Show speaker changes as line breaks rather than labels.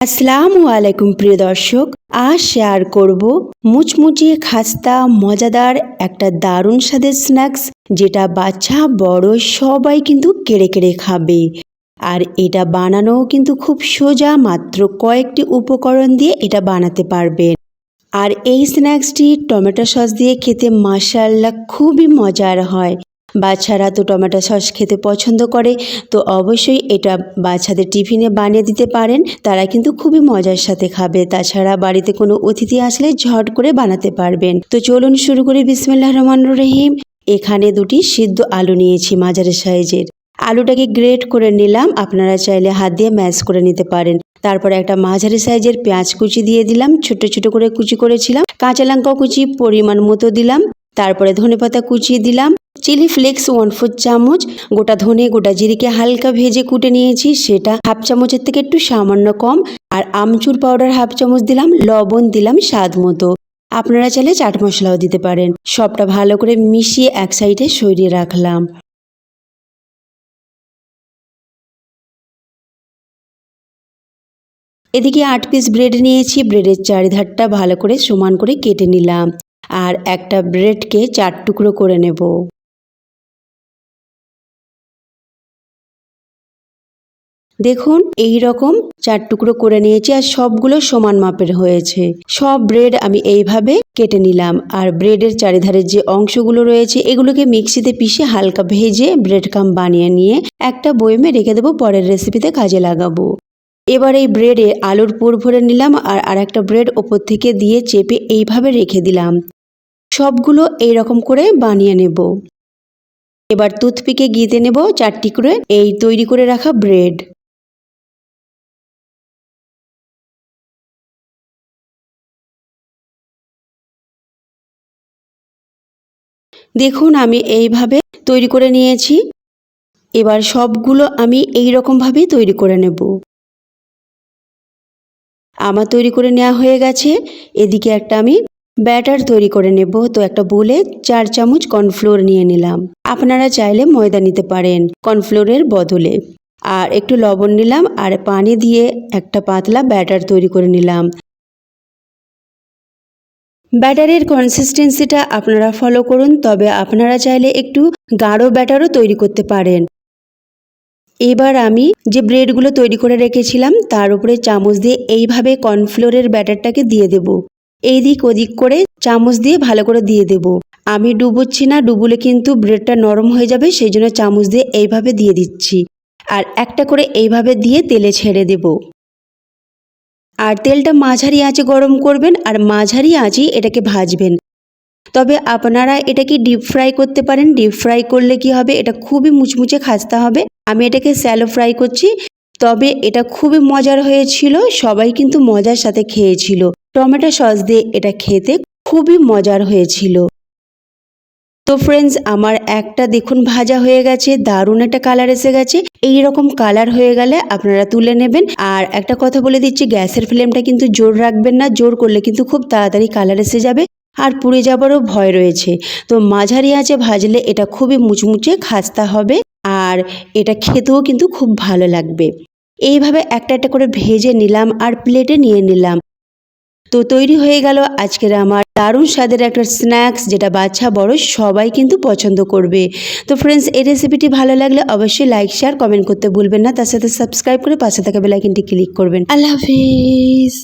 আসসালামু আলাইকুম প্রিয় দর্শক, আজ শেয়ার করব মুচমুচে খাস্তা মজাদার একটা দারুণ স্বাদের স্ন্যাক্স, যেটা বাচ্চা বড় সবাই কিন্তু কেড়ে কেড়ে খাবে। আর এটা বানানোও কিন্তু খুব সোজা, মাত্র কয়েকটি উপকরণ দিয়ে এটা বানাতে পারবেন। আর এই স্ন্যাক্সটি টমেটো সস দিয়ে খেতে মাশাআল্লাহ খুবই মজার হয়। বাচ্চারা তো টমেটো সস খেতে পছন্দ করে, তো অবশ্যই এটা বাচ্চাদের টিফিনে বানিয়ে দিতে পারেন, তারা কিন্তু খুবই মজার সাথে খাবে। তাছাড়া বাড়িতে কোনো অতিথি আসলে ঝট করে বানাতে পারবেন। তো চলুন শুরু করি। বিসমিল্লাহির রহমানির রহিম। এখানে দুটি সিদ্ধ আলু নিয়েছি মাঝারি সাইজের। আলুটাকে গ্রেট করে নিলাম, আপনারা চাইলে হাত দিয়ে ম্যাশ করে নিতে পারেন। তারপরে একটা মাঝারি সাইজের পেঁয়াজ কুচি দিয়ে দিলাম, ছোট ছোট করে কুচি করেছিলাম। কাঁচা লঙ্কা কুচি পরিমাণ মতো দিলাম। তারপরে ধনেপাতা কুচিয়ে দিলাম। চিলি ফ্লেক্স 1/4 চামচ, গোটা ধনে গোটা জিরিকে হালকা ভেজে কুটে নিয়েছি, সেটা হাফ চামচের থেকে একটু সামান্য কম। আর আমচুর পাউডার হাফ চামচ দিলাম, লবণ দিলাম স্বাদ মতো। আপনারা চাইলে চাট মশলাও দিতে পারেন। সবটা ভালো করে মিশিয়ে এক সাইডে সরিয়ে রাখলাম। এদিকে 8 পিস ব্রেড নিয়েছি, ব্রেডের চারিধারটা ভালো করে সমান করে কেটে নিলাম। আর একটা ব্রেডকে 4 টুকরো করে নেব। দেখুন এই রকম 4 টুকরো করে নিয়েছি, আর সবগুলো সমান মাপের হয়েছে। সব ব্রেড আমি এইভাবে কেটে নিলাম। আর ব্রেডের চারিধারের যে অংশগুলো রয়েছে এগুলোকে মিক্সিতে পিষে হালকা ভেজে ব্রেড কাম বানিয়ে নিয়ে একটা বয়মে রেখে দেবো, পরের রেসিপিতে কাজে লাগাবো। এবার এই ব্রেডে আলুর পুর ভরে নিলাম, আর আরেকটা ব্রেড ওপর থেকে দিয়ে চেপে এইভাবে রেখে দিলাম। সবগুলো এইরকম করে বানিয়ে নেব। এবার টুথপিকে গিঁথে নেব 4টি করে এই তৈরি করে রাখা ব্রেড। দেখুন আমি এইভাবে তৈরি করে নিয়েছি। এবার সবগুলো আমি এই রকমভাবেই তৈরি করে নেব। আমার তৈরি করে নেওয়া হয়ে গেছে। এদিকে একটা আমি ব্যাটার তৈরি করে নেব। তো একটা বোলে 4 চামচ কর্নফ্লোর নিয়ে নিলাম। আপনারা চাইলে ময়দা নিতে পারেন কর্নফ্লোরের বদলে। আর একটু লবণ নিলাম, আর পানি দিয়ে একটা পাতলা ব্যাটার তৈরি করে নিলাম। ব্যাটারের কনসিস্টেন্সিটা আপনারা ফলো করুন, তবে আপনারা চাইলে একটু গাঢ় ব্যাটারও তৈরি করতে পারেন। এবার আমি যে ব্রেডগুলো তৈরি করে রেখেছিলাম তার উপরে চামচ দিয়ে এইভাবে কর্নফ্লোরের ব্যাটারটাকে দিয়ে দেব। এই দিক ওদিক করে চামচ দিয়ে ভালো করে দিয়ে দেব। আমি ডুবোচ্ছি না, ডুবুলে কিন্তু ব্রেডটা নরম হয়ে যাবে, সেই জন্য চামচ দিয়ে এইভাবে দিয়ে দিচ্ছি। আর একটা করে এইভাবে দিয়ে তেলে ছেড়ে দেব। আর তেলটা মাঝারি আঁচে গরম করবেন, আর মাঝারি আঁচেই এটাকে ভাজবেন। তবে আপনারা এটাকে ডিপ ফ্রাই করতে পারেন। ডিপ ফ্রাই করলে কি হবে, এটা খুবই মুচমুচে খাস্তা হবে। আমি এটাকে স্যালো ফ্রাই করছি। তবে এটা খুবই মজার হয়েছিল, সবাই কিন্তু মজার সাথে খেয়েছিল। টমেটো সস দিয়ে এটা খেতে খুবই মজার হয়েছিল। তো ফ্রেন্ডস, আমার একটা দেখুন ভাজা হয়ে গেছে, দারুণ একটা কালার এসে গেছে। এই রকম কালার হয়ে গেলে আপনারা তুলে নেবেন। আর একটা কথা বলে দিচ্ছি, গ্যাসের ফ্লেমটা কিন্তু জোর রাখবেন না, জোর করলে কিন্তু খুব তাড়াতাড়ি কালার এসে যাবে, আর পুড়ে যাবারও ভয় রয়েছে। তো মাঝারি আঁচে ভাজলে এটা খুবই মুচমুচে খাস্তা হবে, আর এটা খেতেও কিন্তু খুব ভালো লাগবে। এইভাবে একটা একটা করে ভেজে নিলাম আর প্লেটে নিয়ে নিলাম। তো তৈরি হয়ে গেল আজকের আমার দারুণ স্বাদের একটা স্ন্যাক্স, যেটা বাচ্চা বড় সবাই কিন্তু পছন্দ করবে। তো ফ্রেন্ডস, এই রেসিপিটি ভালো লাগলে অবশ্যই লাইক শেয়ার কমেন্ট করতে ভুলবেন না। তার সাথে সাবস্ক্রাইব করে পাশে থাকা বেল আইকনটি ক্লিক করবেন। আল্লাহ হাফিজ।